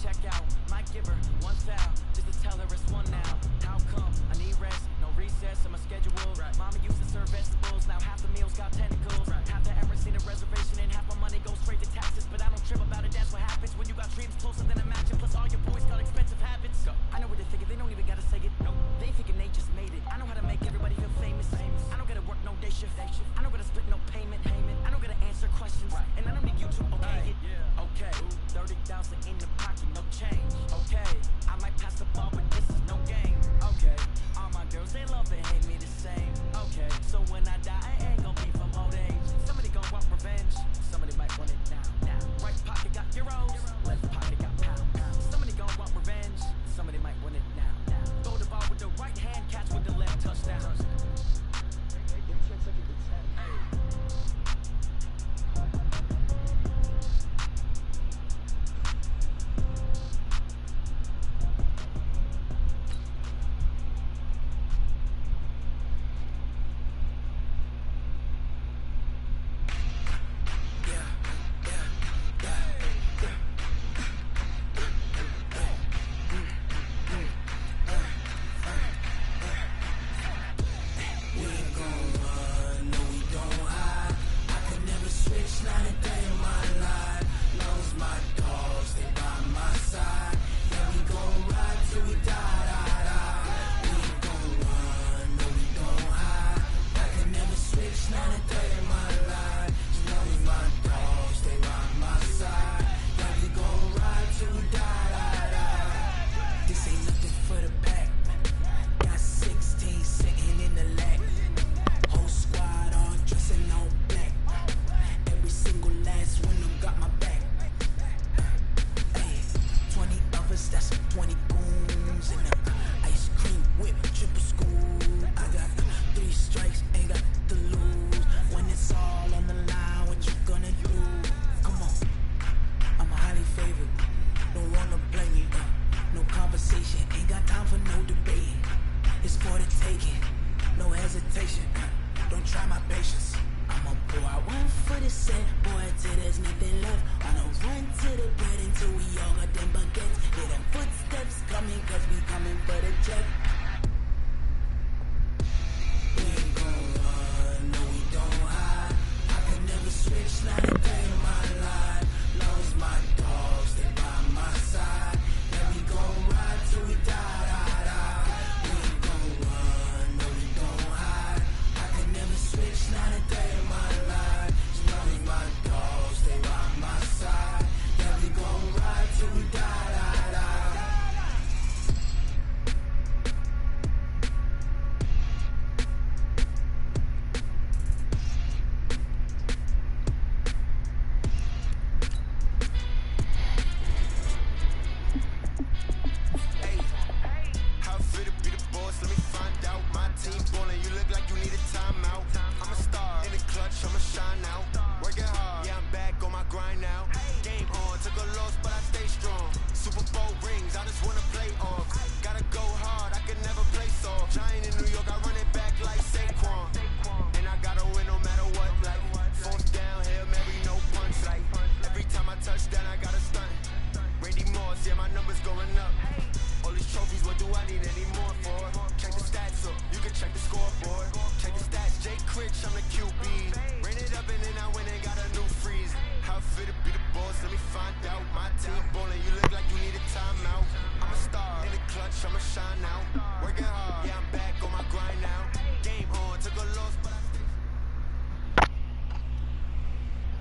check out. Might give her one foul, just to tell her it's one now. How come? I need rest, no recess in my schedule. Mama used to serve vegetables, now half the meals got tentacles. Half the Emirates need a reservation and half my money goes straight to taxes. But I don't trip about it, that's what happens when you got dreams closer than a match. And plus all your boys got expensive habits. I know what they're thinking, they don't even gotta say it. No, they thinking they just made it. I know how to make everybody feel famous. I don't gotta work no day shift. I don't gotta split no payment. I don't gotta answer questions. And I don't need you to okay it. Okay, 30,000 in the pocket, no change. Okay, I might pass the ball, but this is no game. Okay, all my girls, they love and hate me the same. Okay, so when I die, I ain't gonna be from old age. Somebody gon' want revenge. Somebody might want it now. Right pocket got euros, left pocket got pounds. Somebody gon' want revenge. Somebody might want it now. Throw the ball with the right hand, catch with the left touchdown.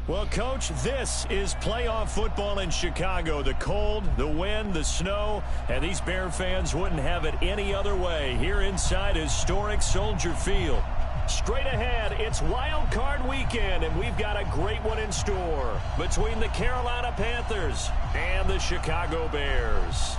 Well, Coach, this is playoff football in Chicago. The cold, the wind, the snow, and these Bear fans wouldn't have it any other way here inside historic Soldier Field. Straight ahead, it's Wild Card weekend, and we've got a great one in store between the Carolina Panthers and the Chicago Bears.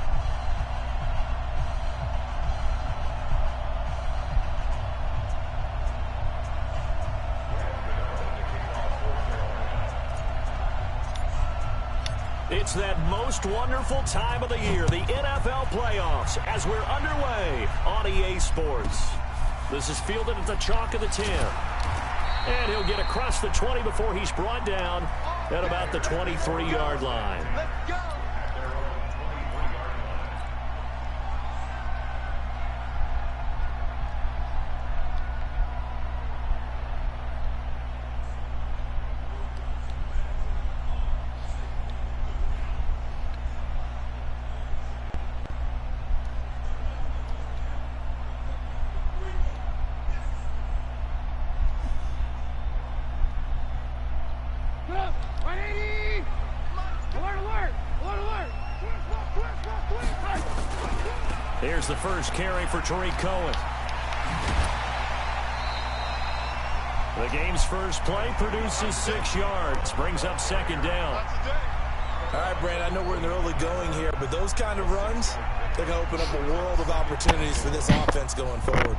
It's that most wonderful time of the year, the NFL playoffs, as we're underway on EA Sports. This is fielded at the chalk of the 10. And he'll get across the 20 before he's brought down at about the 23-yard line. Here's the first carry for Tariq Cohen. The game's first play produces 6 yards, brings up second down. All right, Brandon, I know we're in the early going here, but those kind of runs, they're going to open up a world of opportunities for this offense going forward.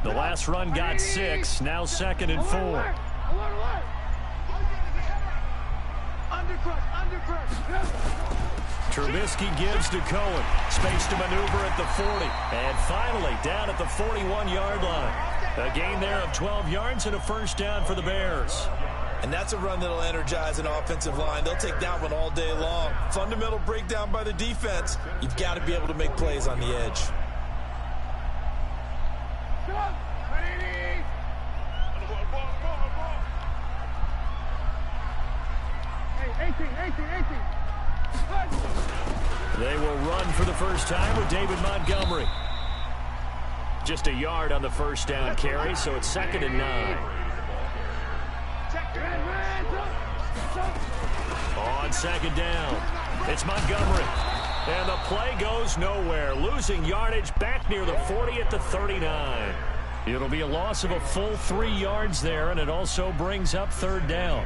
The last run got 6, now 2nd and 4. Trubisky gives to Cohen. Space to maneuver at the 40. And finally down at the 41-yard line. A gain there of 12 yards and a first down for the Bears. And that's a run that'll energize an offensive line. They'll take that one all day long. Fundamental breakdown by the defense. You've got to be able to make plays on the edge. They will run for the first time with David Montgomery. Just a yard on the first down carry, so it's 2nd and 9. On 2nd down, it's Montgomery. And the play goes nowhere, losing yardage back near the 40 at the 39. It'll be a loss of a full 3 yards there, and it also brings up 3rd down.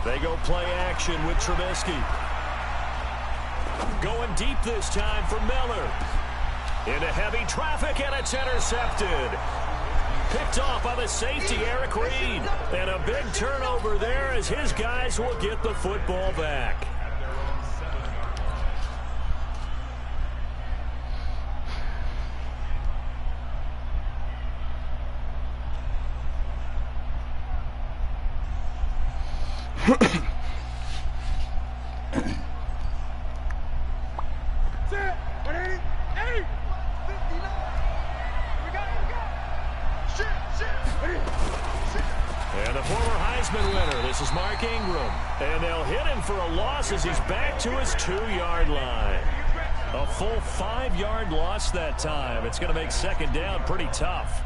They go play action with Trubisky. Going deep this time for Miller. Into heavy traffic, and it's intercepted. Picked off by the safety, Eric Reed. And a big turnover there as his guys will get the football back. And the former Heisman winner, this is Mark Ingram. And they'll hit him for a loss as he's back to his 2-yard line. A full 5-yard loss that time. It's going to make 2nd down pretty tough.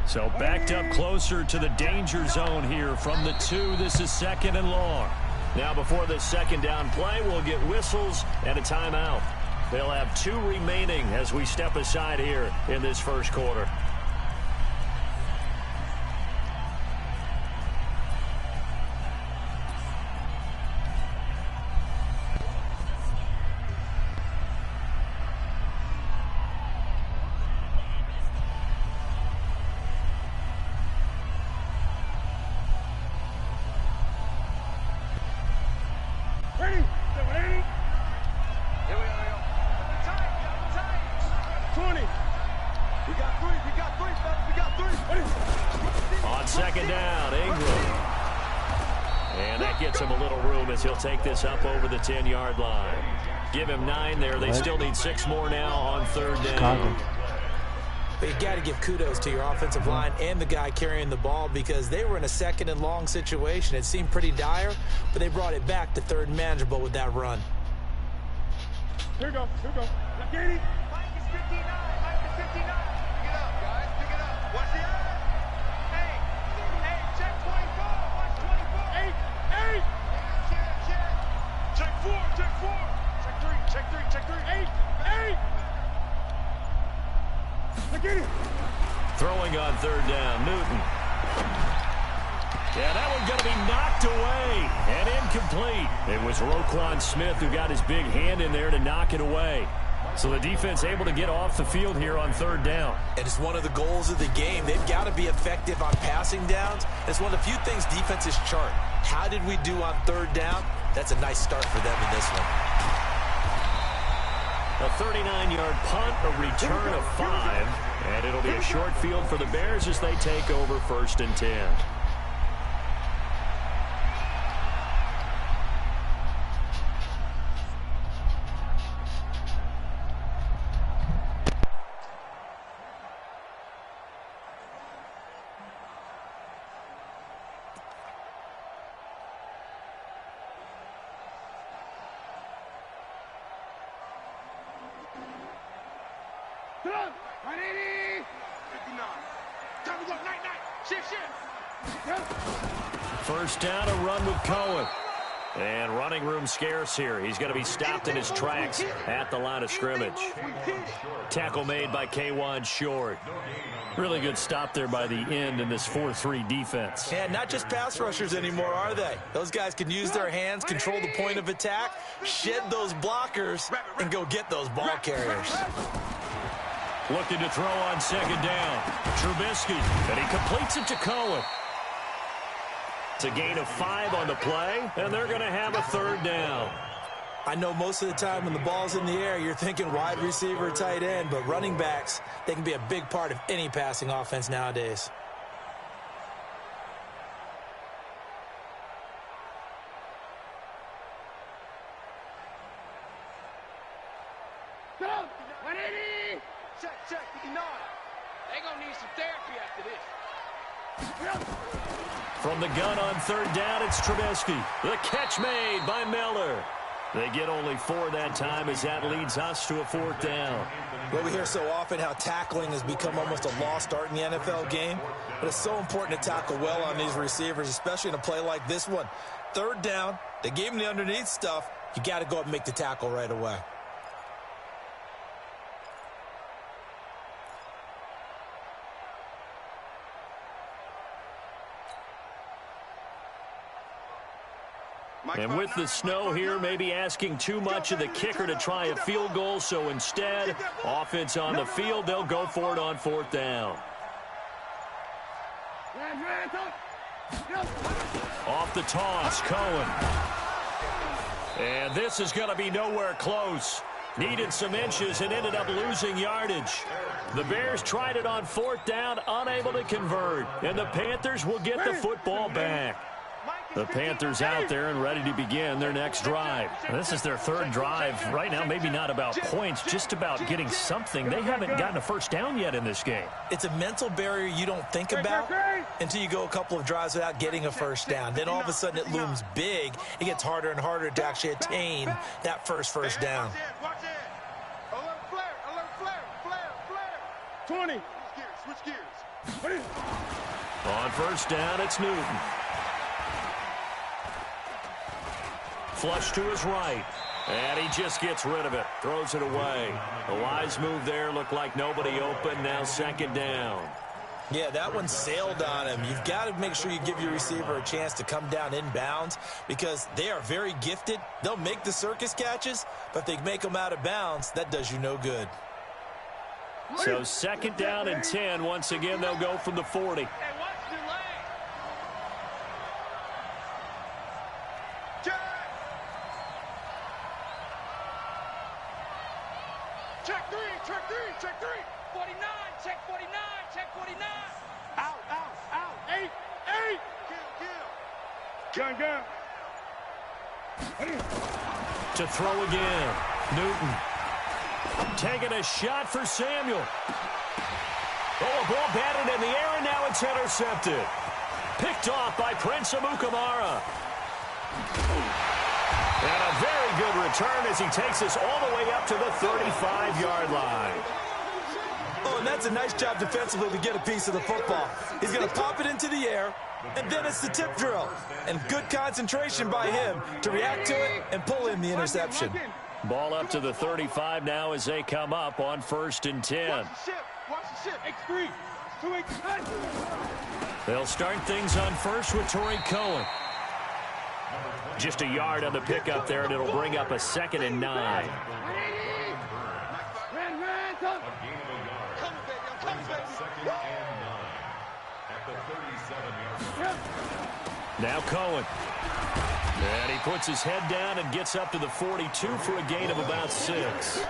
So backed up closer to the danger zone here from the 2. This is 2nd and long. Now before this 2nd down play, we'll get whistles and a timeout. They'll have 2 remaining as we step aside here in this first quarter. On 2nd down, Ingram. And that gets him a little room as he'll take this up over the 10-yard line. Give him 9 there. They still need 6 more now on 3rd down. But you got to give kudos to your offensive line and the guy carrying the ball because they were in a 2nd and long situation. It seemed pretty dire, but they brought it back to 3rd and manageable with that run. Here we go. Here we go. Katie. Mike is 59. Mike is 59. Pick it up, guys. Pick it up. Watch the eye. Hey, check 24. Watch 24. Eight. Check 4. Check 4. Check 3. Check 3. Eight. Katie. Throwing on 3rd down, Newton. Yeah, that one's going to be knocked away and incomplete. It was Roquan Smith who got his big hand in there to knock it away. So the defense able to get off the field here on 3rd down. And it's one of the goals of the game. They've got to be effective on passing downs. It's one of the few things defenses chart. How did we do on 3rd down? That's a nice start for them in this one. A 39-yard punt, a return of 5. And it'll be a short field for the Bears as they take over 1st and 10. First down, a run with Cohen. And running room scarce here. He's going to be stopped in his tracks at the line of scrimmage. Tackle made by K'Wan Short. Really good stop there by the end in this 4-3 defense. Yeah, not just pass rushers anymore, are they? Those guys can use their hands, control the point of attack, shed those blockers, and go get those ball carriers. Looking to throw on 2nd down. Trubisky, and he completes it to Cohen. It's a gain of 5 on the play, and they're going to have a 3rd down. I know most of the time when the ball's in the air, you're thinking wide receiver, tight end, but running backs, they can be a big part of any passing offense nowadays. Check, 59. They're going to need some therapy after this. From the gun on 3rd down, it's Trubisky. The catch made by Miller. They get only 4 that time as that leads us to a 4th down. Well, we hear so often how tackling has become almost a lost art in the NFL game. But it's so important to tackle well on these receivers, especially in a play like this one. 3rd down, they gave him the underneath stuff. You got to go up and make the tackle right away. And with the snow here, maybe asking too much of the kicker to try a field goal. So instead, offense on the field, they'll go for it on 4th down. Off the toss, Cohen. And this is going to be nowhere close. Needed some inches and ended up losing yardage. The Bears tried it on 4th down, unable to convert. And the Panthers will get the football back. The Panthers out there and ready to begin their next drive. This is their 3rd drive. Right now, maybe not about points, just about getting something. They haven't gotten a first down yet in this game. It's a mental barrier you don't think about until you go a couple of drives without getting a first down. Then all of a sudden it looms big. It gets harder and harder to actually attain that first down. Watch it. Alert flare. 20. Switch gears. On 1st down, it's Newton. Flush to his right. And he just gets rid of it. Throws it away. A wise move there. Looked like nobody open. Now 2nd down. Yeah, that one sailed on him. You've got to make sure you give your receiver a chance to come down inbounds because they are very gifted. They'll make the circus catches, but if they make them out of bounds, that does you no good. So 2nd down and 10. Once again, they'll go from the 40. Check three. 49, check 49. Out. 8. Kill. Gun. To throw again. Newton. Taking a shot for Samuel. Oh, a ball batted in the air, and now it's intercepted. Picked off by Prince Amukamara. And a very good return as he takes us all the way up to the 35-yard line. Oh, and that's a nice job defensively to get a piece of the football. He's going to pop it into the air, and then it's the tip drill. And good concentration by him to react to it and pull in the interception. Ball up to the 35 now as they come up on 1st and 10. Watch the ship. X3. 2X. They'll start things on 1st with Torrey Cohen. Just a yard on the pickup there, and it'll bring up a 2nd and 9. Now Cohen. And he puts his head down and gets up to the 42 for a gain of about 6.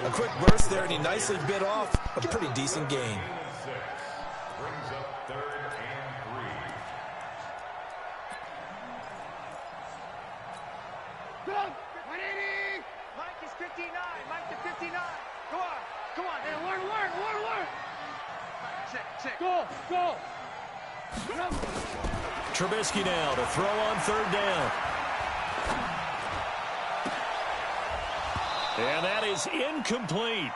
A quick burst there, and he nicely bit off a pretty decent gain. Brings up 3rd and 3. Go! 180! Mike is 59. Mike to 59. Go on. Come on. Hey, learn. Check. Go. Trubisky now to throw on 3rd down. And that is incomplete.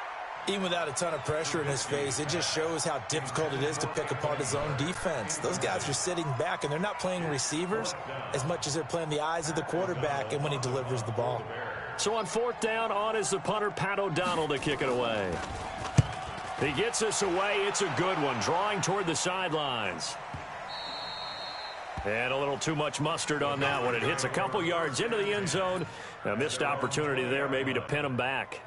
Even without a ton of pressure in his face, it just shows how difficult it is to pick apart his own defense. Those guys are sitting back, and they're not playing receivers as much as they're playing the eyes of the quarterback and when he delivers the ball. So on 4th down, on is the punter, Pat O'Donnell, to kick it away. He gets us away. It's a good one, drawing toward the sidelines. And a little too much mustard on that one. It hits a couple yards into the end zone. A missed opportunity there maybe to pin him back.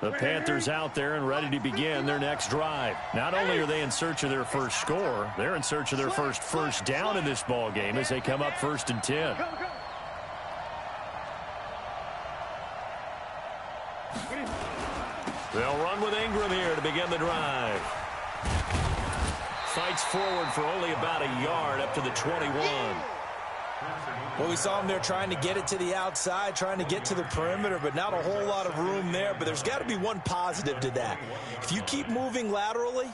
The Panthers out there and ready to begin their next drive. Not only are they in search of their first score, they're in search of their first down in this ball game as they come up 1st and 10. They'll run with Ingram here to begin the drive. Fights forward for only about a yard up to the 21. Well, we saw him there trying to get it to the outside, trying to get to the perimeter, but not a whole lot of room there. But there's got to be one positive to that. If you keep moving laterally,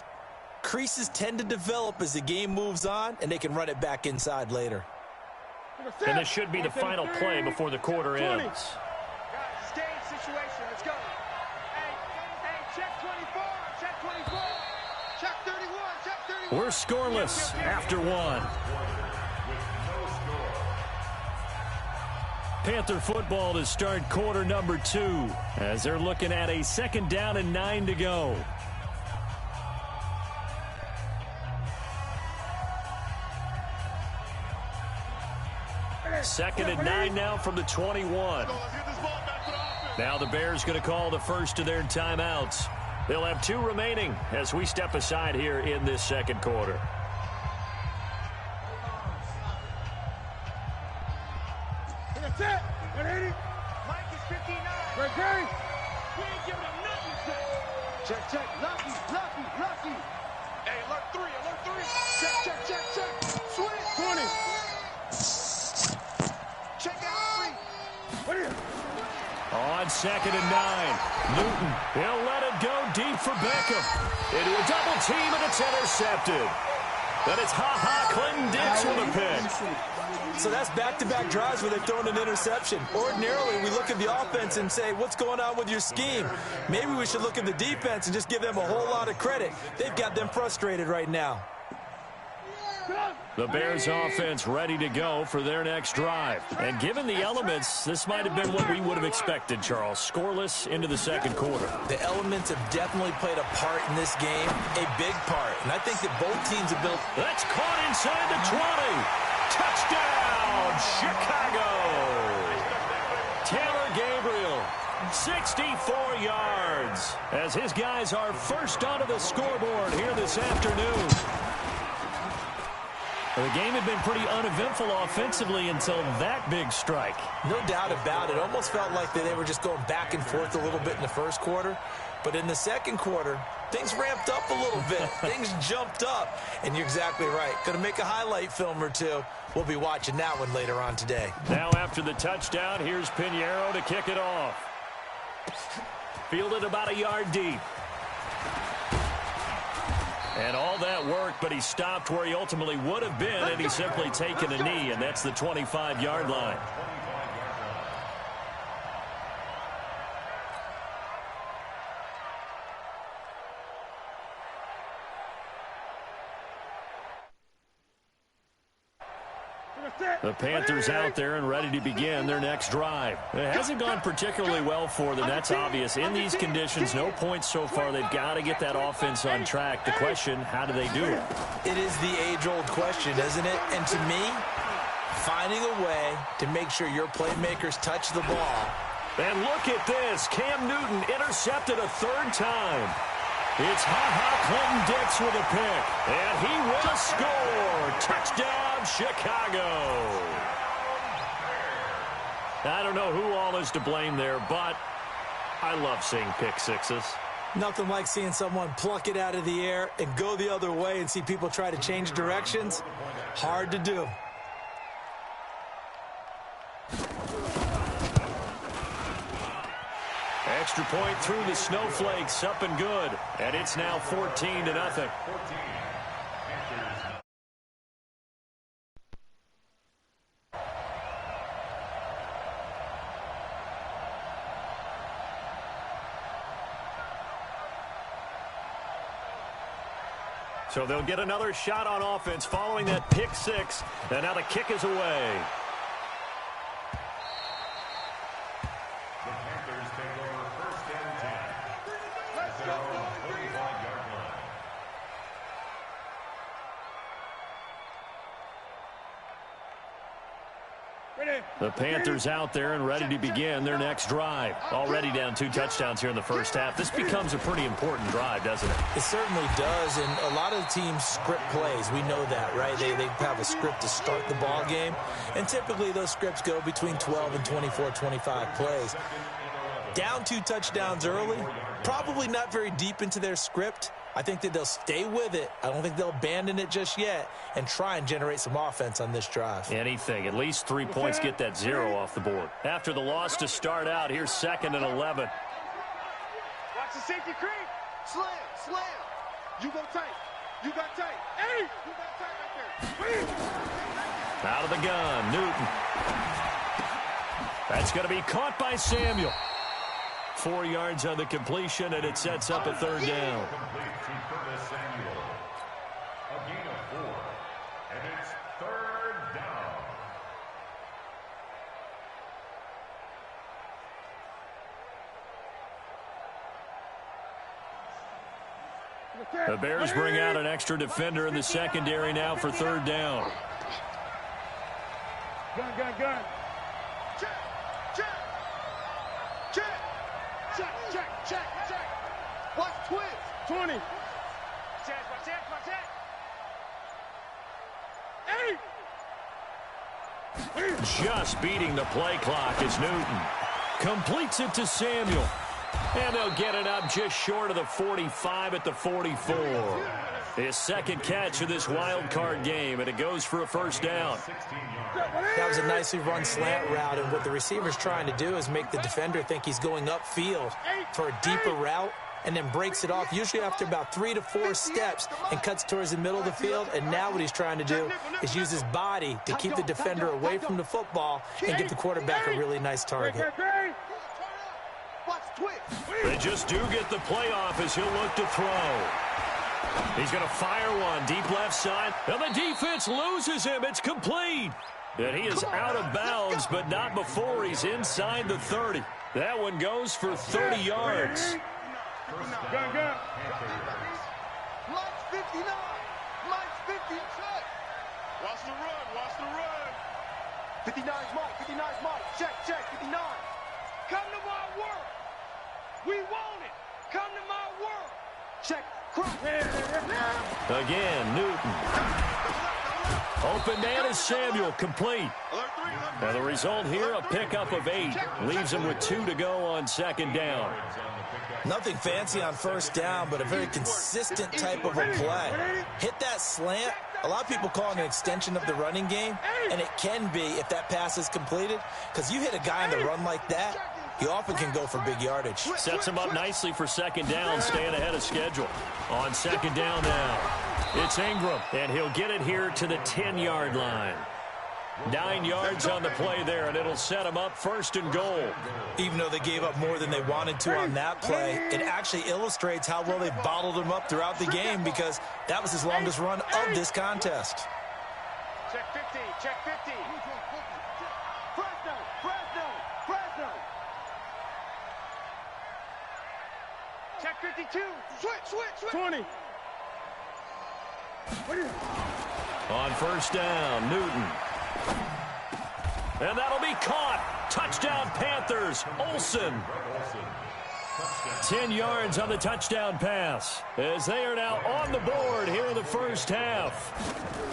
creases tend to develop as the game moves on, and they can run it back inside later. And this should be the final play before the quarter ends. Guys, game situation. Let's go. Hey, check 24. Check 24. Check 31. Check 31. We're scoreless after 1. Panther football to start quarter number 2 as they're looking at a 2nd down and 9 to go. Second and 9 now from the 21. Now the Bears going to call the first of their timeouts. They'll have 2 remaining as we step aside here in this 2nd quarter. That's it. 180. Mike is 59. Great game. We ain't giving him nothing. Check. Lucky. Hey, alert 3. Check. Swing. 20. Check out 3. What are you? On 2nd and 9. Newton, he'll let it go deep for Beckham. Into a double team, and it's intercepted. Then it's Clinton Dix with a pick. So that's back-to-back drives where they've thrown an interception. Ordinarily, we look at the offense and say, what's going on with your scheme? Maybe we should look at the defense and just give them a whole lot of credit. They've got them frustrated right now. The Bears offense ready to go for their next drive. And given the elements, this might have been what we would have expected, Charles. Scoreless into the 2nd quarter. The elements have definitely played a part in this game, a big part. And I think that both teams have built... That's caught inside the 20. Touchdown, Chicago. Taylor Gabriel, 64 yards, as his guys are first onto the scoreboard here this afternoon. The game had been pretty uneventful offensively until that big strike. No doubt about it. Almost felt like they were just going back and forth a little bit in the 1st quarter. But in the 2nd quarter, things ramped up a little bit. Things jumped up. And you're exactly right. Going to make a highlight film or 2. We'll be watching that one later on today. Now after the touchdown, here's Pinheiro to kick it off. Fielded about a yard deep. And all that worked, but he stopped where he ultimately would have been, and he's simply taken a knee, and that's the 25-yard line. The Panthers out there and ready to begin their next drive. It hasn't gone particularly well for them. That's obvious. In these conditions, no points so far. They've got to get that offense on track. The question, how do they do it? It is the age-old question, isn't it? And to me, finding a way to make sure your playmakers touch the ball. And look at this. Cam Newton intercepted a 3rd time. It's Clinton Dix with a pick, and he will score. Touchdown, Chicago. I don't know who all is to blame there, but I love seeing pick sixes. Nothing like seeing someone pluck it out of the air and go the other way and see people try to change directions. Hard to do. Extra point through the snowflakes, up and good. And it's now 14-0. So they'll get another shot on offense following that pick six. And now the kick is away. The Panthers take over 1st and 10. At their own 45-yard line. The Panthers out there and ready to begin their next drive. Already down 2 touchdowns here in the first half. This becomes a pretty important drive, doesn't it? It certainly does, and a lot of the teams script plays. We know that, right? They have a script to start the ball game, and typically those scripts go between 12 and 24, 25 plays. Down 2 touchdowns early, probably not very deep into their script. I think that they'll stay with it. I don't think they'll abandon it just yet and try and generate some offense on this drive. Anything. At least 3 points, get that 0 off the board. After the loss to start out, here's 2nd and 11. Watch the safety creep. Slam. You go tight. You got tight. Hey! You got tight right there. Out of the gun, Newton. That's going to be caught by Samuel. 4 yards on the completion, and it sets up a 3rd down. Complete to Curtis Samuel. A gain of 4. And it's 3rd down. The Bears bring out an extra defender in the secondary now for 3rd down. Gun. Check. Watch twist. 20. Watch that. Just beating the play clock is Newton. Completes it to Samuel. And they'll get it up just short of the 45 at the 44. His 2nd catch of this wild card game, and it goes for a 1st down. That was a nicely run slant route, and what the receiver's trying to do is make the defender think he's going upfield for a deeper route, and then breaks it off, usually after about 3 to 4 steps, and cuts towards the middle of the field. And now what he's trying to do is use his body to keep the defender away from the football and get the quarterback a really nice target. They just do get the play off as he'll look to throw. He's going to fire one deep left side, and the defense loses him. It's complete. And he is out of bounds, but not before he's inside the 30. That one goes for 30 yards. Gun. Mike's 59. Mike's 50. Watch the run. 59's Mike. Check. 59. Come to my world. We want it. Come to my world. Check. Again, Newton. Open man is Samuel, complete. Now the result here, a pickup of 8. Leaves him with 2 to go on 2nd down. Nothing fancy on 1st down, but a very consistent type of a play. Hit that slant. A lot of people call it an extension of the running game, and it can be if that pass is completed, because you hit a guy on the run like that, he often can go for big yardage. Sets him up nicely for 2nd down, staying ahead of schedule. On 2nd down now, it's Ingram, and he'll get it here to the 10-yard line. 9 yards on the play there, and it'll set him up 1st and goal. Even though they gave up more than they wanted to on that play, it actually illustrates how well they bottled him up throughout the game, because that was his longest run of this contest. Check 50. Fresno. Check 52. Switch. 20. On 1st down, Newton. And that'll be caught. Touchdown, Panthers. Olsen. 10 yards on the touchdown pass as they are now on the board here in the first half.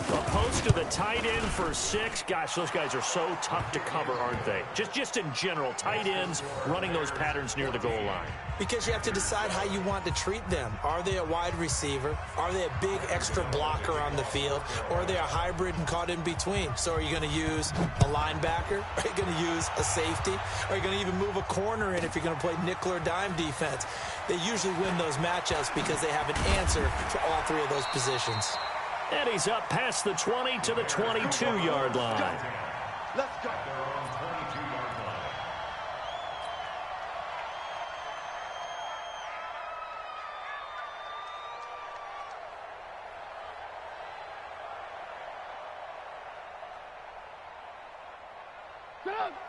A post to the tight end for 6. Gosh, those guys are so tough to cover, aren't they? Just in general, tight ends running those patterns near the goal line. Because you have to decide how you want to treat them. Are they a wide receiver? Are they a big extra blocker on the field? Or are they a hybrid and caught in between? So are you going to use a linebacker? Are you going to use a safety? Are you going to even move a corner in if you're going to play nickel or dime defense? They usually win those matchups because they have an answer for all 3 of those positions. And he's up past the 20 to the 22-yard line. Let's go.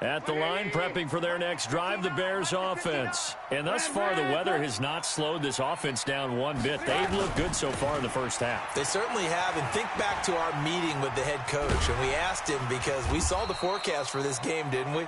At the line, prepping for their next drive, the Bears offense. And thus far, the weather has not slowed this offense down one bit. They've looked good so far in the first half. They certainly have. And think back to our meeting with the head coach. And we asked him because we saw the forecast for this game, didn't we?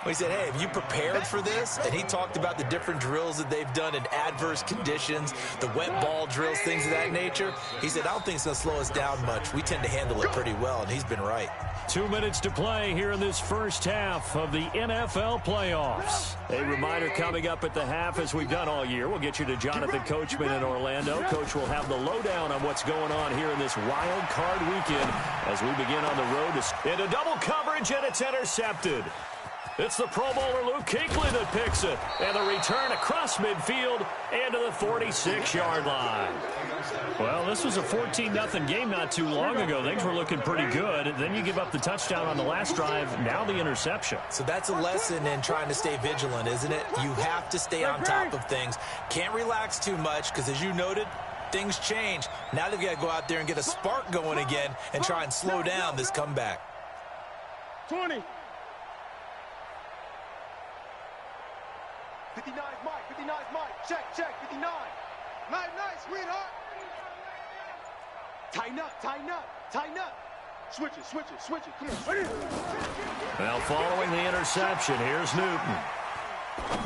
We said, hey, have you prepared for this? And he talked about the different drills that they've done in adverse conditions, the wet ball drills, things of that nature. He said, I don't think it's going to slow us down much. We tend to handle it pretty well, and he's been right. 2 minutes to play here in this first half of the NFL playoffs. A reminder coming up at the half, as we've done all year. We'll get you to Jonathan Coachman in Orlando. Coach will have the lowdown on what's going on here in this wild card weekend as we begin on the road into double coverage, and it's intercepted. It's the Pro Bowler Luke Kuechly that picks it. And the return across midfield and to the 46-yard line. Well, this was a 14-0 game not too long ago. Things were looking pretty good. Then you give up the touchdown on the last drive. Now the interception. So that's a lesson in trying to stay vigilant, isn't it? You have to stay on top of things. Can't relax too much because, as you noted, things change. Now they've got to go out there and get a spark going again and try and slow down this comeback. 20. 59's Mike. 59's Mike. Check. 59. Nice, sweetheart. Tighten up. Switch it. Come on. Now following the interception, here's Newton.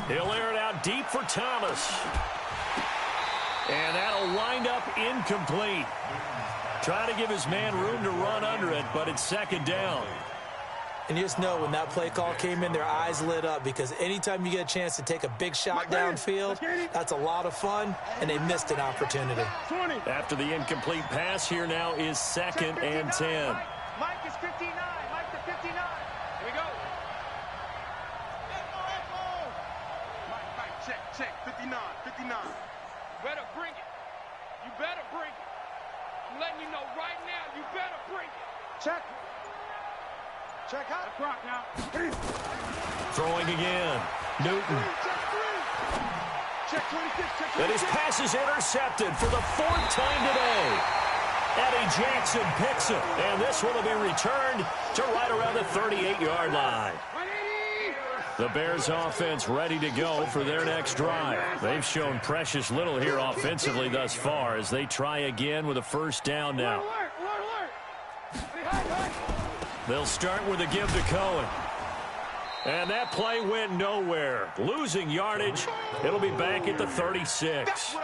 He'll air it out deep for Thomas. And that'll wind up incomplete. Trying to give his man room to run under it, but it's second down. And you just know when that play call came in, their eyes lit up because anytime you get a chance to take a big shot downfield, that's a lot of fun, and they missed an opportunity. 20. After the incomplete pass, here now is 2nd and 10. Mike is 59. Mike to 59. Here we go. Mike, check. 59. Better bring it. You better bring it. I'm letting you know right now, you better bring it. Check out. That's rock now. Throwing again. Newton. Check 26. And his pass is intercepted for the 4th time today. Eddie Jackson picks it. And this one will be returned to right around the 38-yard line. The Bears offense ready to go for their next drive. They've shown precious little here offensively thus far as they try again with a first down now. They'll start with a give to Cohen. And that play went nowhere. Losing yardage. It'll be back at the 36.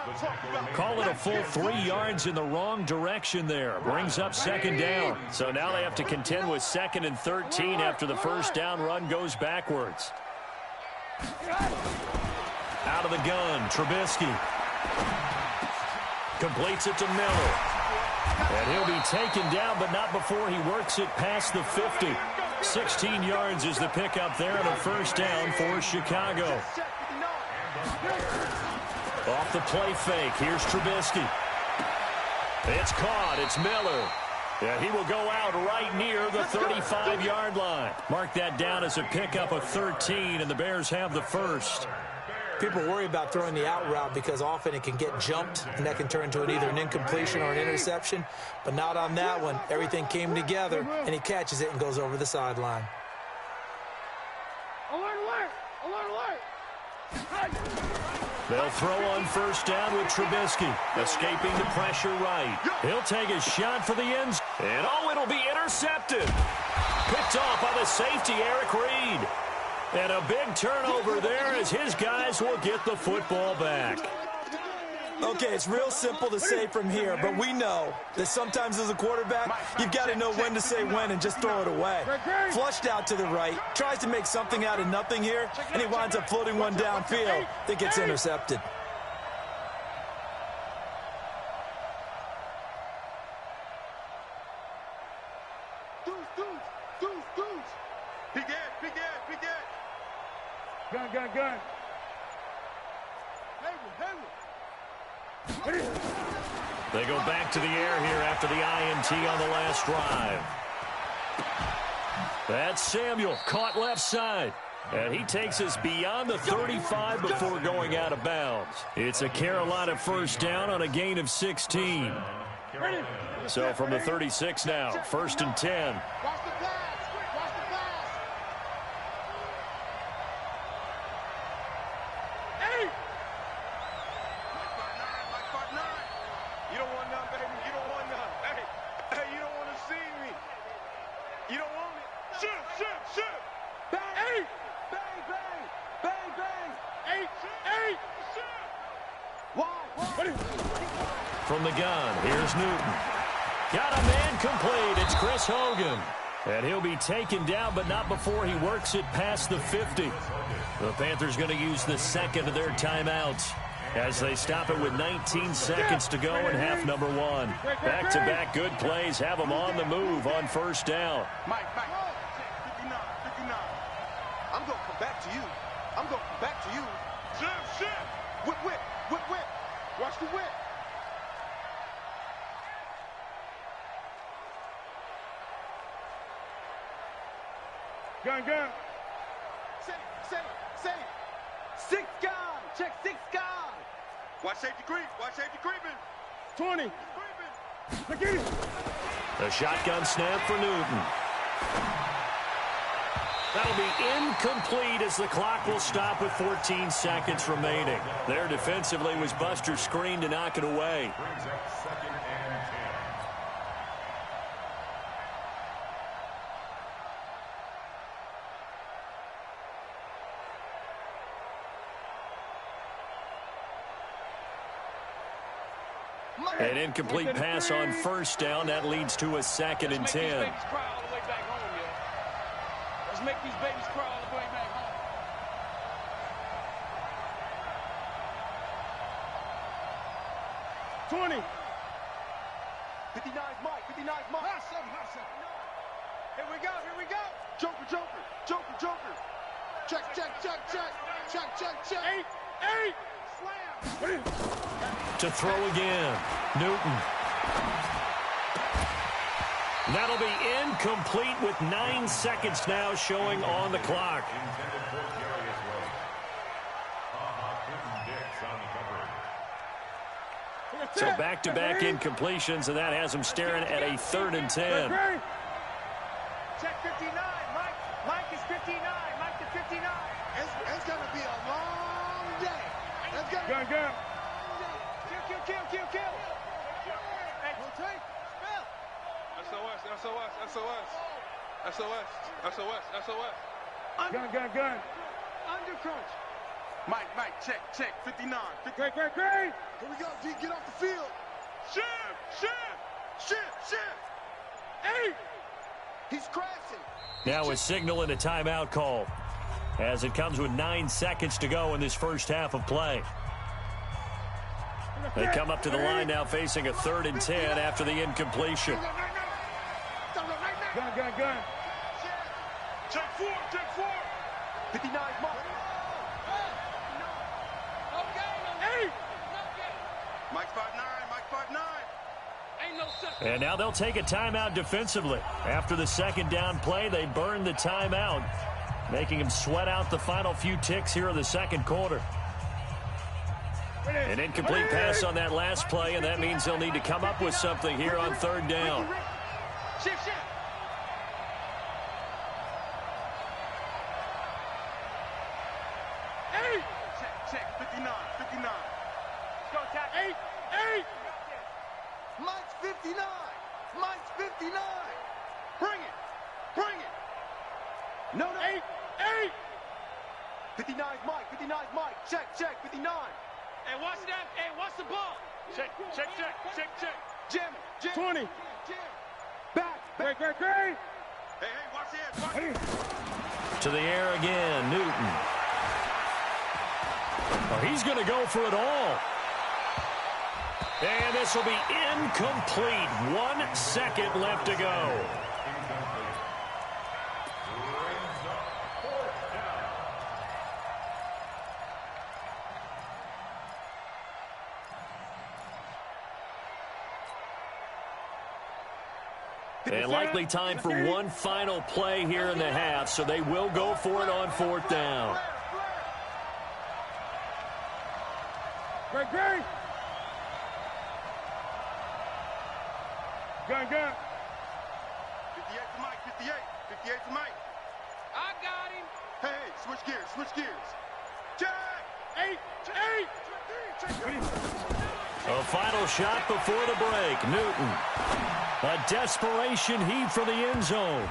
Call it a full 3 yards in the wrong direction there. Brings up second down. So now they have to contend with 2nd and 13 after the first down run goes backwards. Out of the gun, Trubisky. Completes it to Miller. And he'll be taken down, but not before he works it past the 50. 16 yards is the pickup there on a first down for Chicago. Off the play fake, here's Trubisky. It's caught, it's Miller. And he will go out right near the 35-yard line. Mark that down as a pickup of 13, and the Bears have the first. People worry about throwing the out route because often it can get jumped, and that can turn into either an incompletion or an interception. But not on that one. Everything came together, and he catches it and goes over the sideline. They'll throw on first down with Trubisky, escaping the pressure right. He'll take a shot for the ends, and it'll be intercepted. Picked off by the safety, Eric Reed. And a big turnover there as his guys will get the football back. Okay, it's real simple to say from here, but we know that sometimes as a quarterback, you've got to know when to say when and just throw it away. Flushed out to the right, tries to make something out of nothing here, and he winds up floating one downfield that gets intercepted. Gun. They go back to the air here after the INT on the last drive. That's Samuel, caught left side. And he takes us beyond the 35 before going out of bounds. It's a Carolina first down on a gain of 16. So from the 36 now, 1st and 10. Watch the pass. From the gun, here's Newton. Got a man complete. It's Chris Hogan. And he'll be taken down, but not before he works it past the 50. The Panthers going to use the second of their timeouts as they stop it with 19 seconds to go in half number one. Back-to-back good plays have them on the move on first down. Mike, 59. I'm going to come back to you. Shit. Whip. Watch the whip. Gun. Say. 6 gun. Check 6 gun. Watch safety creeping. 20. Look at it. The shotgun snap for Newton. That'll be incomplete as the clock will stop with 14 seconds remaining. There defensively was Buster's screen to knock it away. Brings up 2nd and 10. An incomplete pass on first down. That leads to a 2nd and 10. Let's make these babies cry all the way back home. 20. 59's Mike. Hot something. Here we go. Joker. Check. 8. Slam. To throw again. Newton. That'll be incomplete with 9 seconds now showing on the clock. Intended for Darius Wade. Dix on the coverage. So back-to-back incompletions, and that has them staring at a 3rd and 10. Check 59. Mike is 59. Mike to 59. It's going to be a long day. Gun. Kill. Hey, SOS. Gun. Under crunch. Mike, check. 59. Great. Here we go, D. Get off the field. Shift. 8. He's crashing. Now a signal and a timeout call as it comes with 9 seconds to go in this first half of play. They come up to the line now facing a 3rd and 10 after the incompletion. Gun. Check 4. 59 Mike. Mike's 5'9. Ain't no such. And now they'll take a timeout defensively. After the second down play, they burn the timeout, making them sweat out the final few ticks here in the second quarter. An incomplete pass on that last play, and that means they'll need to come up with something here on 3rd down. Shift. Check. 59. Go attack. 8. Mike's 59. Bring it. No. 8. 59's Mike. 59's Mike. Check, 59. Hey, watch that. Hey, watch the ball. Check. Jam it. 20. Jam. Back. Great. Hey, watch the edge. Watch it. To the air again, Newton. Oh, he's going to go for it all. And this will be incomplete. 1 second left to go. And likely time for one final play here in the half, so they will go for it on 4th down. Great. Gun. 58 to Mike. 58 to Mike. I got him. Hey, switch gears. Check. 8. A final shot before the break. Newton. A desperation heave for the end zone.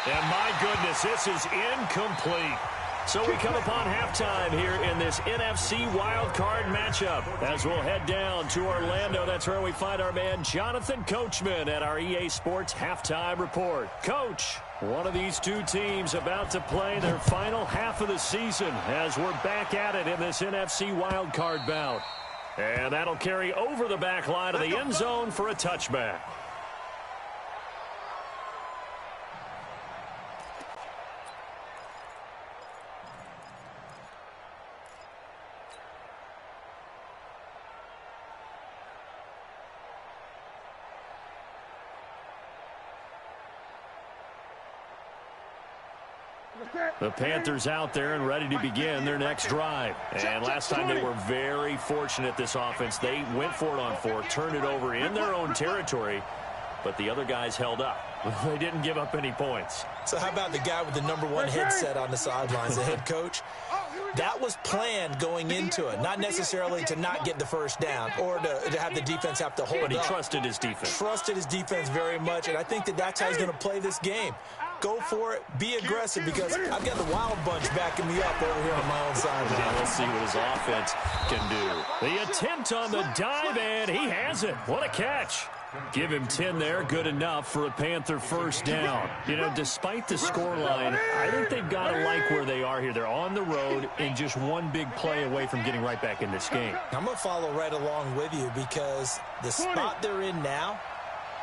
And my goodness, this is incomplete. So we come upon halftime here in this NFC wildcard matchup. As we'll head down to Orlando, that's where we find our man Jonathan Coachman at our EA Sports Halftime Report. Coach, one of these two teams about to play their final half of the season as we're back at it in this NFC wildcard bout. And that'll carry over the back line of the end zone for a touchback. The Panthers out there and ready to begin their next drive. And last time they were very fortunate, this offense. They went for it on 4, turned it over in their own territory, but the other guys held up. They didn't give up any points. So how about the guy with the #1 headset on the sidelines, the head coach? That was planned going into it, not necessarily to not get the first down or to have the defense have to hold up. But he trusted his defense. Trusted his defense very much, and I think that's how he's going to play this game. Go for it, be aggressive, because I've got the Wild Bunch backing me up over here on my own sideline. And we'll see what his offense can do. The attempt on the dive, and he has it. What a catch. Give him 10 there, good enough for a Panther first down. You know, despite the scoreline, I think they've got to like where they are here. They're on the road and just one big play away from getting right back in this game. I'm going to follow right along with you because the spot they're in now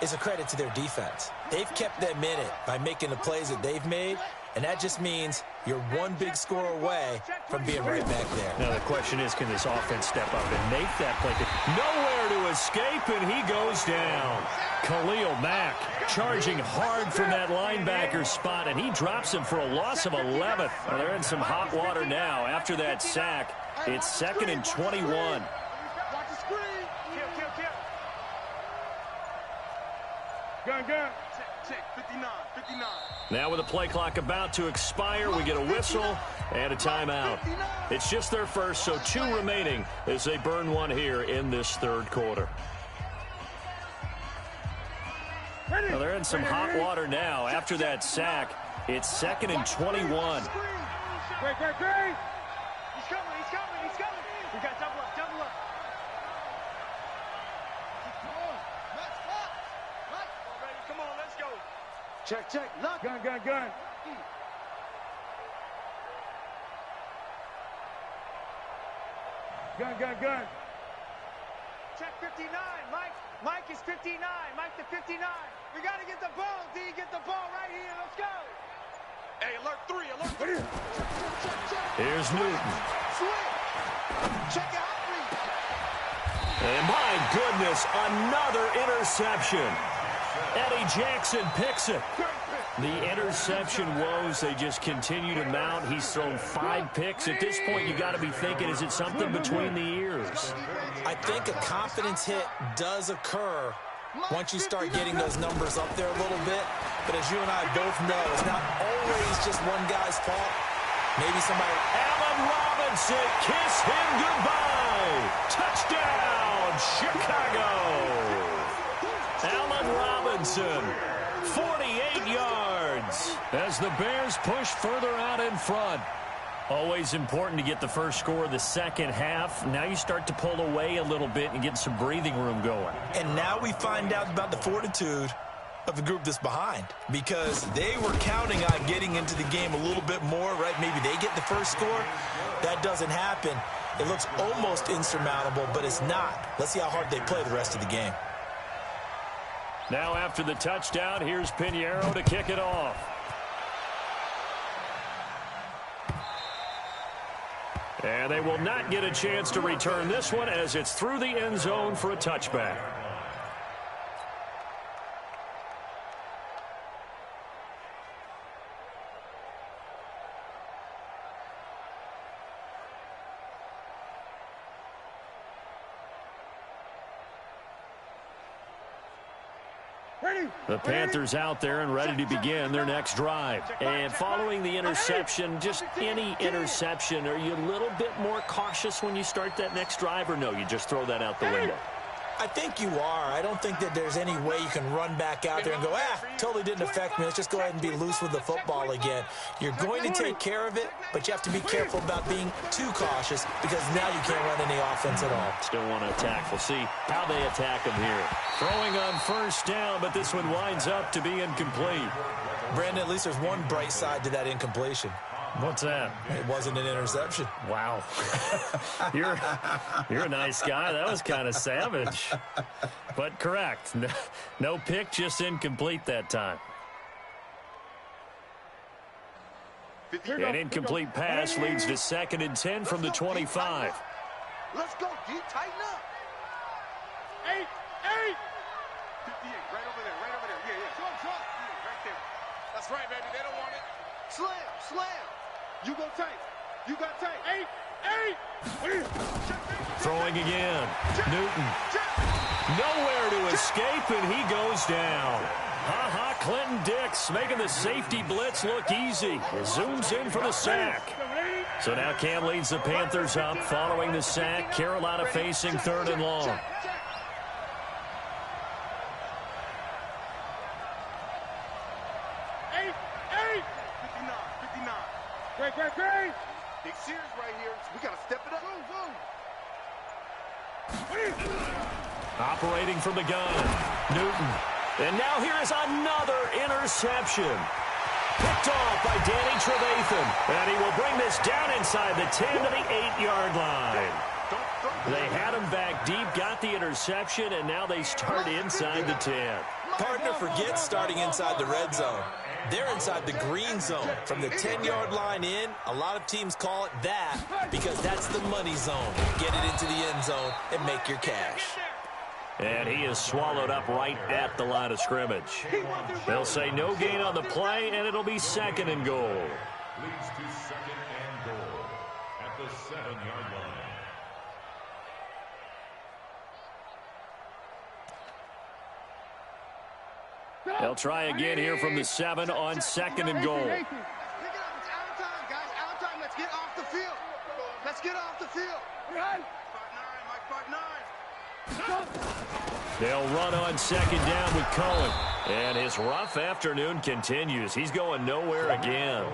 is a credit to their defense. They've kept them in it by making the plays that they've made, and that just means you're one big score away from being right back there. Now the question is, can this offense step up and make that play? Nowhere to escape, and he goes down. Khalil Mack charging hard from that linebacker spot, and he drops him for a loss of 11. Well, they're in some hot water now after that sack. It's 2nd and 21. Gun. Check. 59. Now with the play clock about to expire, we get a whistle and a timeout. It's just their first, so 2 remaining as they burn one here in this 3rd quarter. Well, they're in some hot water now after that sack. It's 2nd and 21. Great. He's coming. We got double up. Come on, let's go. Check. Look. Gun. Gun. Check 59. Mike is 59. Mike to 59. We got to get the ball, D. Get the ball right here. Let's go. Hey, alert 3. Here's Newton. Check out. And my goodness, another interception. Eddie Jackson picks it. The interception woes, they just continue to mount. He's thrown 5 picks. At this point, you got to be thinking, is it something between the ears? I think a confidence hit does occur once you start getting those numbers up there a little bit. But as you and I both know, it's not always just one guy's fault. Maybe somebody... Allen Robinson, kiss him goodbye. Touchdown, Chicago. Allen Robinson, 48 yards as the Bears push further out in front. Always important to get the first score of the second half. Now you start to pull away a little bit and get some breathing room going. And now we find out about the fortitude of the group that's behind, because they were counting on getting into the game a little bit more, right? Maybe they get the first score. That doesn't happen. It looks almost insurmountable, but it's not. Let's see how hard they play the rest of the game. Now after the touchdown, here's Pinheiro to kick it off. And they will not get a chance to return this one as it's through the end zone for a touchback. The Panthers out there and ready to begin their next drive. And following the interception, just any interception, are you a little bit more cautious when you start that next drive, or no, you just throw that out the window? I think you are. I don't think that there's any way you can run back out there and go, totally didn't affect me. Let's just go ahead and be loose with the football again. You're going to take care of it, but you have to be careful about being too cautious, because now you can't run any offense at all. Still want to attack. We'll see how they attack him here. Throwing on first down, but this one winds up to be incomplete. Brandon, at least there's one bright side to that incompletion. What's that? It wasn't an interception. Wow. You're a nice guy. That was kind of savage. But correct. No pick, just incomplete that time. An incomplete pass leads to 2nd and 10 from the 25. Let's go, D. Tighten up. 8. 58, right over there. Yeah. Trump. Right there. That's right, baby. They don't want it. Slam. You go tight. You got tight. 8. Throwing again. Newton. Nowhere to escape, and he goes down. Clinton Dix making the safety blitz look easy. Zooms in for the sack. So now Cam leads the Panthers up following the sack. Carolina facing 3rd and long. Great. Big series right here. We got to step it up. Operating from the gun, Newton. And now here is another interception. Picked off by Danny Trevathan. And he will bring this down inside the 10 to the 8-yard line. They had him back deep, got the interception, and now they start inside the 10. Partner forgets starting inside the red zone. They're inside the green zone. From the 10-yard line in, a lot of teams call it that because that's the money zone. Get it into the end zone and make your cash. And he is swallowed up right at the line of scrimmage. They'll say no gain on the play, and it'll be 2nd and goal. Leads to 2nd and goal at the 7-yard line. They'll try again here from the 7 on 2nd and goal. Pick it up. It's out of time, guys. Out of time. Let's get off the field. Run. 5'9". They'll run on 2nd down with Cohen. And his rough afternoon continues. He's going nowhere again.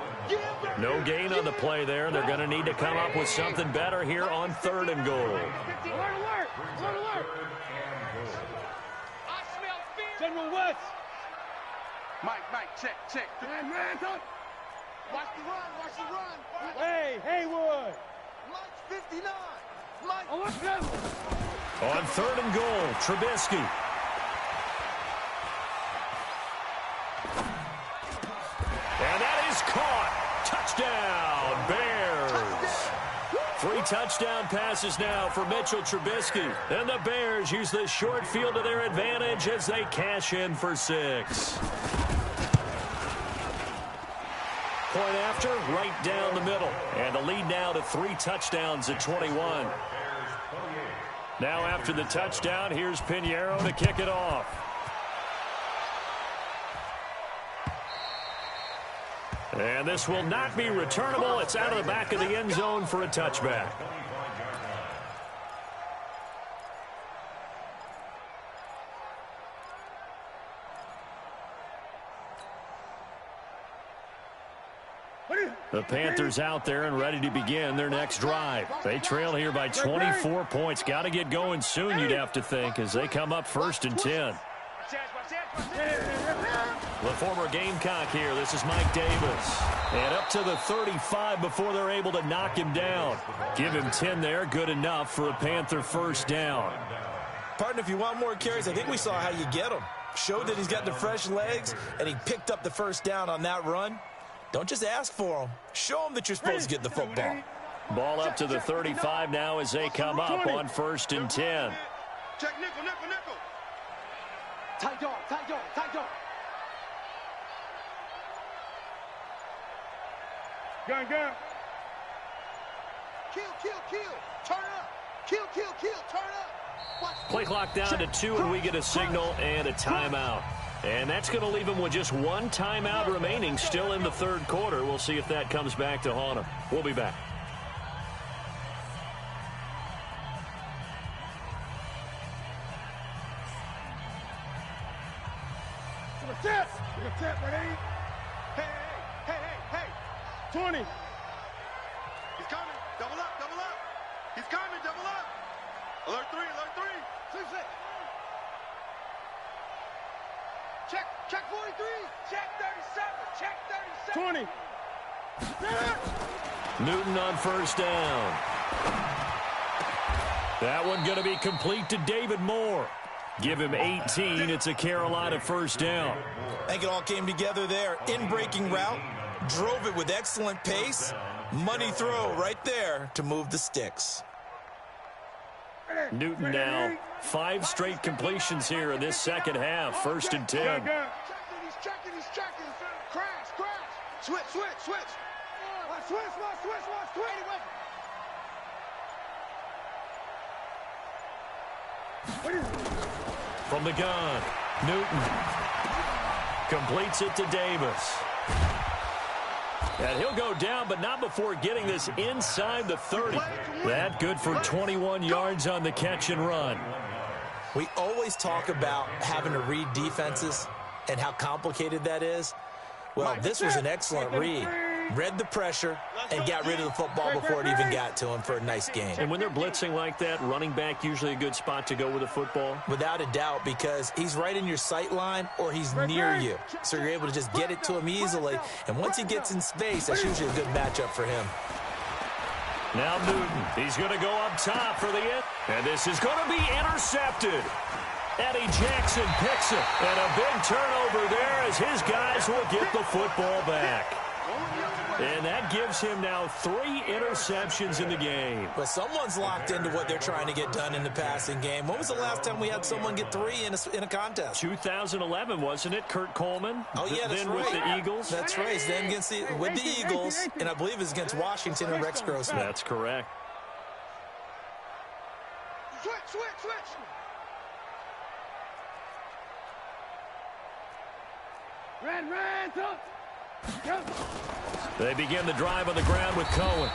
No gain on the play there. They're going to need to come up with something better here on 3rd and goal. Alert. I smell fear. General West. Mike, check. Man, up. Watch the run. Hey, Haywood. Mike's 59. Mike. Oh, what's that? On 3rd and goal, Trubisky. And that is caught. Touchdown, Bears. 3 touchdown passes now for Mitchell Trubisky. And the Bears use the short field to their advantage as they cash in for 6. Point after, right down the middle. And the lead now to 3 touchdowns at 21. Now after the touchdown, here's Pinheiro to kick it off. And this will not be returnable. It's out of the back of the end zone for a touchback. The Panthers out there and ready to begin their next drive. They trail here by 24 points. Got to get going soon, you'd have to think, as they come up 1st and 10. The former Gamecock here. This is Mike Davis. And up to the 35 before they're able to knock him down. Give him 10 there. Good enough for a Panther first down. Partner, if you want more carries, I think we saw how you get them. Showed that he's got the fresh legs, and he picked up the first down on that run. Don't just ask for them. Show them that you're supposed to get the football. Ball up to the 35 now as they come up on 1st and 10. Check nickel, nickel, nickel. Tight dog, tight dog, tight dog. Gun, gun. Kill, kill, kill. Turn up. Kill, kill, kill. Turn up. Watch. Play clock down to 2, and we get a signal and a timeout. And that's going to leave him with just one timeout remaining still in the 3rd quarter. We'll see if that comes back to haunt him. We'll be back. Set. Set, ready? Hey, hey, hey, hey, hey. 20. He's coming. Double up, double up. He's coming, double up. Alert 3, alert 3. 6. Check 43. Check 37. Check 37. 20. Newton on 1st down. That one going to be complete to David Moore. Give him 18. It's a Carolina first down. I think it all came together there. In-breaking route. Drove it with excellent pace. Money throw right there to move the sticks. Newton now 5 straight completions here in this second half. 1st and 10. He's checking. Crash. Switch. Watch switch. From the gun, Newton completes it to Davis. And he'll go down, but not before getting this inside the 30. That good for 21 yards on the catch and run. We always talk about having to read defenses and how complicated that is. Well, this was an excellent read. Read the pressure and got rid of the football before it even got to him for a nice game. And when they're blitzing like that, running back usually a good spot to go with the football? Without a doubt, because he's right in your sight line or he's near you. So you're able to just get it to him easily. And once he gets in space, that's usually a good matchup for him. Now Newton, he's going to go up top for the end. And this is going to be intercepted. Eddie Jackson picks it. And a big turnover there as his guys will get the football back. And that gives him now 3 interceptions in the game. But someone's locked into what they're trying to get done in the passing game. When was the last time we had someone get 3 in a contest? 2011, wasn't it? Kurt Coleman? Oh, yeah, that's then right. with the Eagles? That's right. Then with the Eagles, and I believe it's against Washington and Rex Grossman. That's correct. Switch. Ran, up. They begin the drive on the ground with Cohen.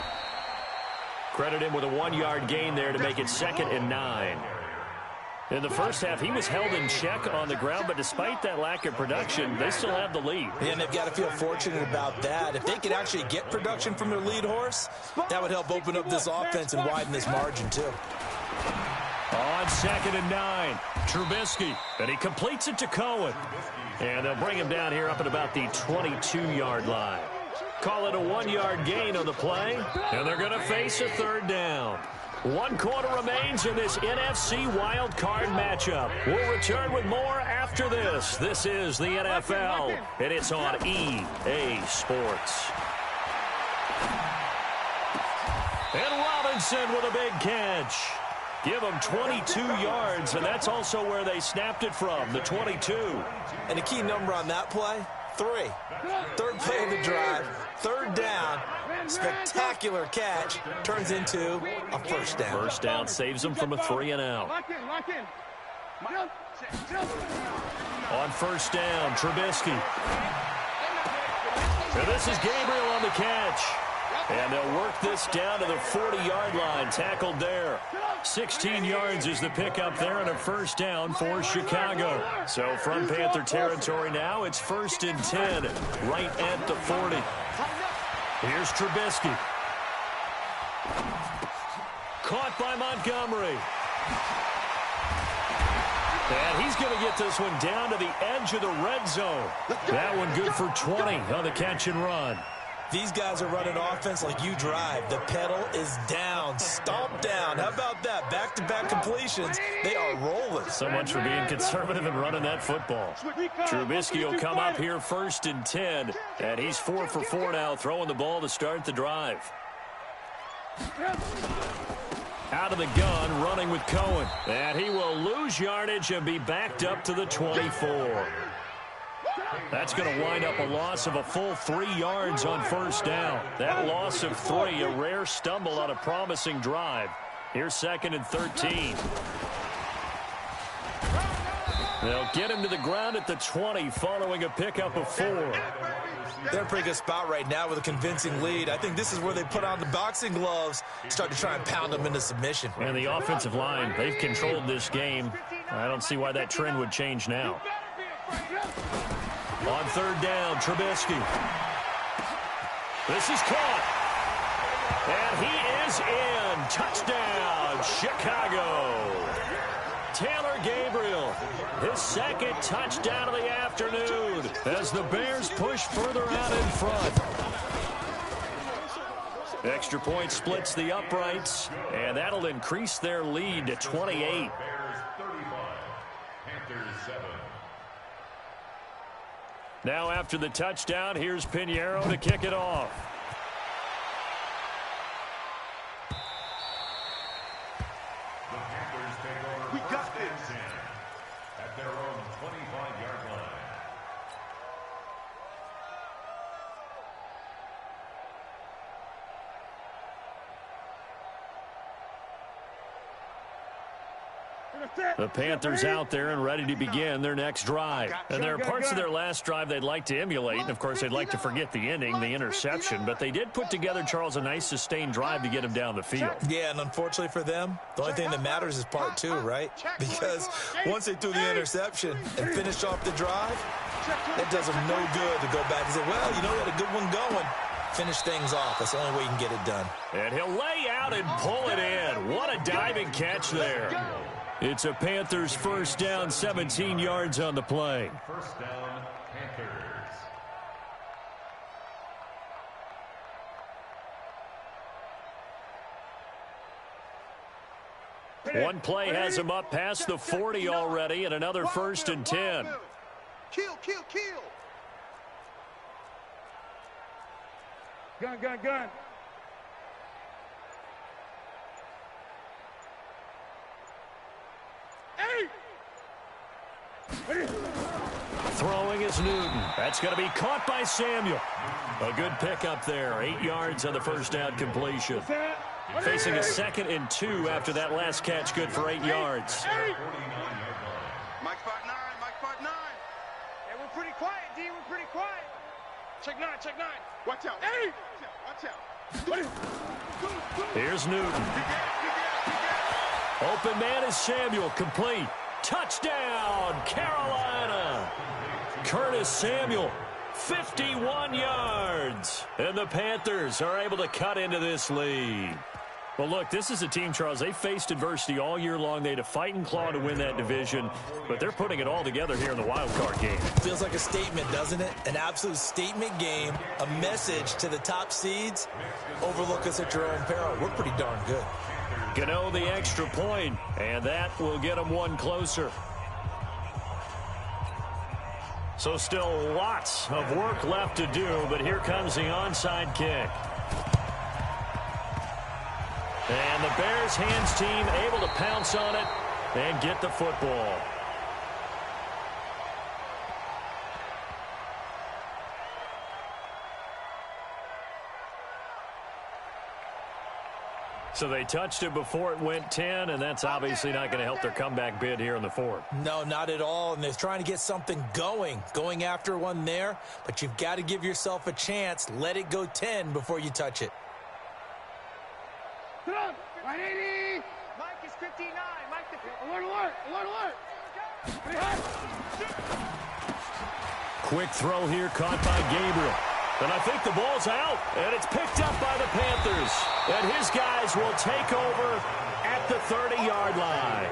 Credit him with a 1-yard gain there to make it 2nd and 9. In the first half, he was held in check on the ground, but despite that lack of production, they still have the lead. And they've got to feel fortunate about that. If they could actually get production from their lead horse, that would help open up this offense and widen this margin, too. On 2nd and 9, Trubisky, and he completes it to Cohen. And they'll bring him down here up at about the 22-yard line. Call it a 1-yard gain on the play, and they're going to face a 3rd down. 1 quarter remains in this NFC WildCard matchup. We'll return with more after this. This is the NFL, and it's on EA Sports. And Robinson with a big catch. Give them 22 yards, and that's also where they snapped it from, the 22. And the key number on that play, 3. 3rd play of the drive, 3rd down, spectacular catch, turns into a first down. First down saves them from a 3 and out. Lock in. On 1st down, Trubisky. And this is Gabriel on the catch. And they'll work this down to the 40-yard line, tackled there. 16 yards is the pickup there, and a first down for Chicago. So from Panther territory now, it's 1st and 10, right at the 40. Here's Trubisky. Caught by Montgomery. And he's going to get this one down to the edge of the red zone. That one good for 20 on the catch and run. These guys are running offense like you drive. The pedal is down, stomped down. How about that? Back-to-back completions. They are rolling. So much for being conservative and running that football. Trubisky will come up here 1st and 10. And he's 4 for 4 now, throwing the ball to start the drive. Out of the gun, running with Cohen. And he will lose yardage and be backed up to the 24. That's going to wind up a loss of a full 3 yards on 1st down. That loss of 3, a rare stumble on a promising drive. Here's 2nd and 13. They'll get him to the ground at the 20 following a pickup of 4. They're in a pretty good spot right now with a convincing lead. I think this is where they put on the boxing gloves, start to try and pound them into submission. And the offensive line, they've controlled this game. I don't see why that trend would change now. On 3rd down, Trubisky. This is caught. And he is in. Touchdown, Chicago. Taylor Gabriel, his 2nd touchdown of the afternoon as the Bears push further out in front. Extra point splits the uprights, and that'll increase their lead to 28. Bears 35, Panthers 7. Now after the touchdown, here's Pinheiro to kick it off. The Panthers take over first and 10 at their own 25-yard line. The Panthers out there and ready to begin their next drive. And there are parts of their last drive they'd like to emulate. And, of course, they'd like to forget the ending, the interception. But they did put together, Charles, a nice sustained drive to get him down the field. Yeah, and unfortunately for them, the only thing that matters is part 2, right? Because once they threw the interception and finished off the drive, it does them no good to go back and say, well, you know, we had a good one going. Finish things off. That's the only way you can get it done. And he'll lay out and pull it in. What a diving catch there. It's a Panthers 1st down, 17 yards on the play. 1st down, Panthers. One play has him up past the 40 already, and another 1st and 10. Kill. Gun. Throwing is Newton. That's going to be caught by Samuel. A good pickup there. 8 yards on the 1st down completion. Facing a 2nd and 2 after that last catch, good for 8 yards. Mike 5'9", Mike 5'9". Hey, we're pretty quiet, D. We're pretty quiet. Check 9. Watch out. Hey! Watch out. Here's Newton. Open man is Samuel. Complete. Touchdown, Carolina. Curtis Samuel, 51 yards. And the Panthers are able to cut into this lead. Well, look, this is a team, Charles. They faced adversity all year long. They had to fight and claw to win that division, but they're putting it all together here in the wild card game. Feels like a statement, doesn't it? An absolute statement game, a message to the top seeds. Overlook us at your own peril. We're pretty darn good. Gano the extra point, and that will get them one closer. So still lots of work left to do, but here comes the onside kick. And the Bears hands team able to pounce on it and get the football. So they touched it before it went 10, and that's obviously not going to help their comeback bid here in the 4th. No, not at all, and they're trying to get something going after one there, but you've got to give yourself a chance. Let it go 10 before you touch it. Come on, 180. Mike is 59. Mike, alert. Quick throw here caught by Gabriel. And I think the ball's out, and it's picked up by the Panthers. And his guys will take over at the 30-yard line.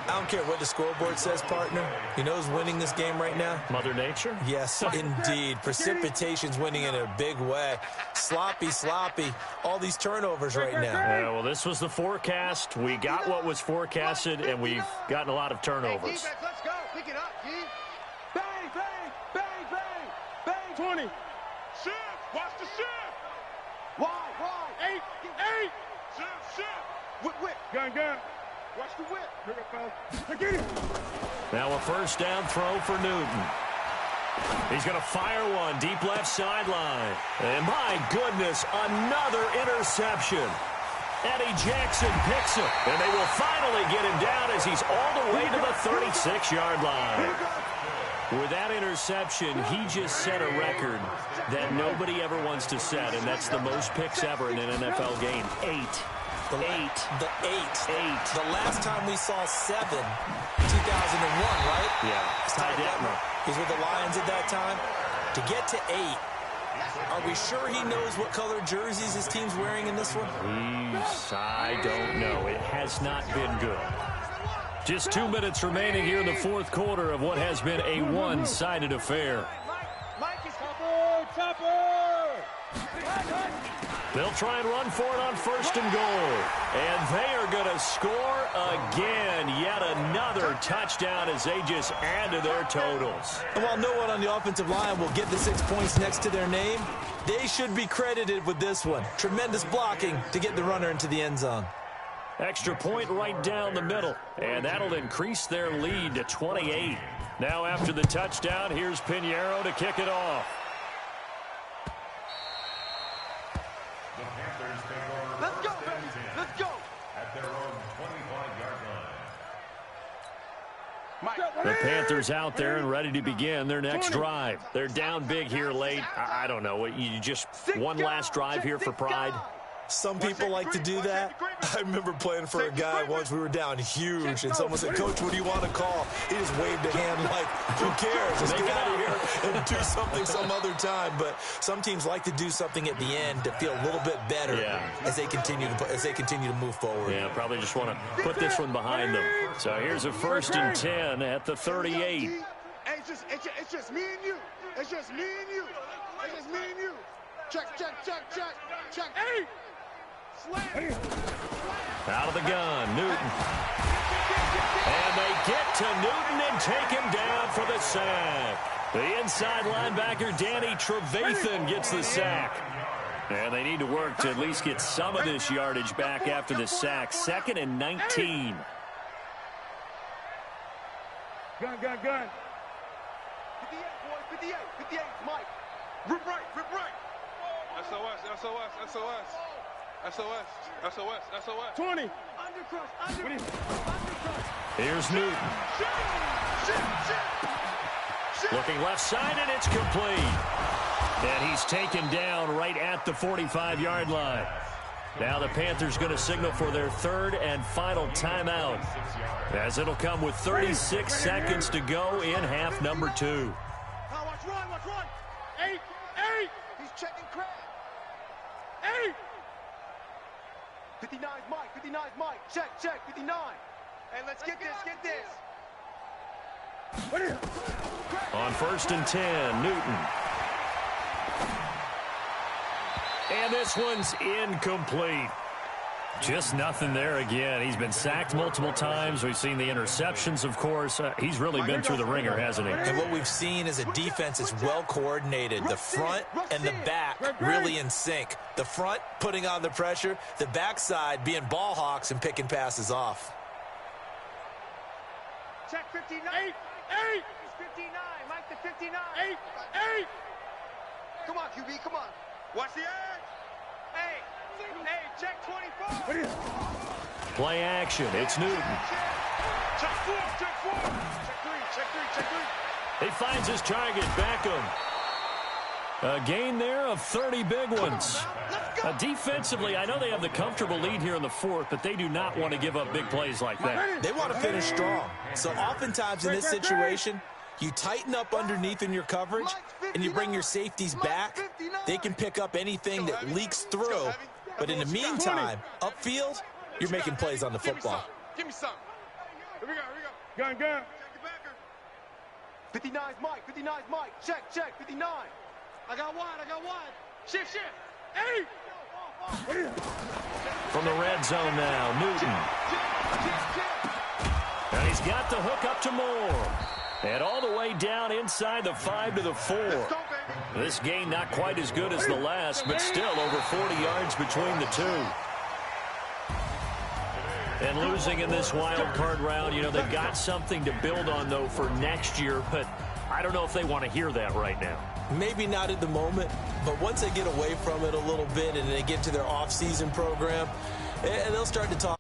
I don't care what the scoreboard says, partner. You know who's winning this game right now? Mother Nature? Yes, indeed. Precipitation's winning in a big way. Sloppy. All these turnovers right now. Yeah, well, this was the forecast. We got what was forecasted, and we've gotten a lot of turnovers. Hey, defense, let's go. Pick it up, G. Bang, bang, bang, bang, bang. 20. Shift. Watch the shift. Wide. 8. Shift. Whip. Gun. Watch the whip. Pick up, fellas. Get it. Now a first down throw for Newton. He's going to fire one deep left sideline. And my goodness, another interception. Eddie Jackson picks him. And they will finally get him down as he's all the way to the 36-yard line. With that interception, he just set a record that nobody ever wants to set, and that's the most picks ever in an NFL game. 8. The last time we saw 7, 2001, right? Yeah. Ty Detmer. He was with the Lions at that time. To get to 8, are we sure he knows what color jerseys his team's wearing in this one? I don't know. It has not been good. Just 2 minutes remaining here in the fourth quarter of what has been a one-sided affair. Mike is Topper! They'll try and run for it on first and goal. And they are going to score again. Yet another touchdown as they just add to their totals. And while no one on the offensive line will get the 6 points next to their name, they should be credited with this one. Tremendous blocking to get the runner into the end zone. Extra point right down the middle. And that'll increase their lead to 28. Now after the touchdown, here's Pinheiro to kick it off. Let's go, baby. Let's go. At their own 25-yard line. The Panthers out there and ready to begin their next drive. They're down big here late. I don't know. You just one last drive here for pride? Some people like to do that. I remember playing for a guy once. We were down huge, and someone said, "Coach, what do you want to call?" He just waved a hand like, "Who cares? Let's get out of here and do something some other time." But some teams like to do something at the end to feel a little bit better as they continue to move forward. Yeah, probably just want to put this one behind them. So here's a 1st and 10 at the 38. Hey, it's just me and you. It's just me and you. It's just me and you. Check. Hey! Out of the gun, Newton. And they get to Newton and take him down for the sack. The inside linebacker, Danny Trevathan, gets the sack. And they need to work to at least get some of this yardage back after the sack. 2nd and 19. Gun. 58, boy. 58, Mike. Rip right. SOS. 20. undercrush. Here's Newton. Looking left side, and it's complete. And he's taken down right at the 45-yard line. Now the Panthers going to signal for their 3rd and final timeout, as it'll come with 36 seconds to go in half number 2. Watch run. 8. He's checking crab. 8. 59's Mike. Check. 59. Hey, let's get this. On 1st and 10, Newton. And this one's incomplete. Just nothing there again. He's been sacked multiple times. We've seen the interceptions, of course. He's really been through the ringer, hasn't he? And what we've seen is a defense that's well coordinated. The front and the back really in sync. The front putting on the pressure. The backside being ball hawks and picking passes off. Check 59. 8. It's 59. Mike the 59. 8. Come on, QB, come on. Watch the edge. Hey, check 24. Play action. It's Newton. Check 4. Check 3. He finds his target, Beckham. A gain there of 30 big ones. Defensively, I know they have the comfortable lead here in the 4th, but they do not want to give up big plays like that. They want to finish strong. So oftentimes in this situation, You tighten up underneath in your coverage, and you bring your safeties back. They can pick up anything that leaks through. But in the meantime, upfield, you're making plays on the football. Give me some. Here we go. Gun. Check your backer. 59's Mike. 59's Mike. Check. 59. I got wide. Shift. 8. From the red zone now, Newton. And he's got the hook up to Moore. And all the way down inside the 5 to the 4. This game not quite as good as the last, but still over 40 yards between the two. And losing in this wild card round, you know, they've got something to build on, though, for next year. But I don't know if they want to hear that right now. Maybe not at the moment, but once they get away from it a little bit and they get to their off-season program, and they'll start to talk.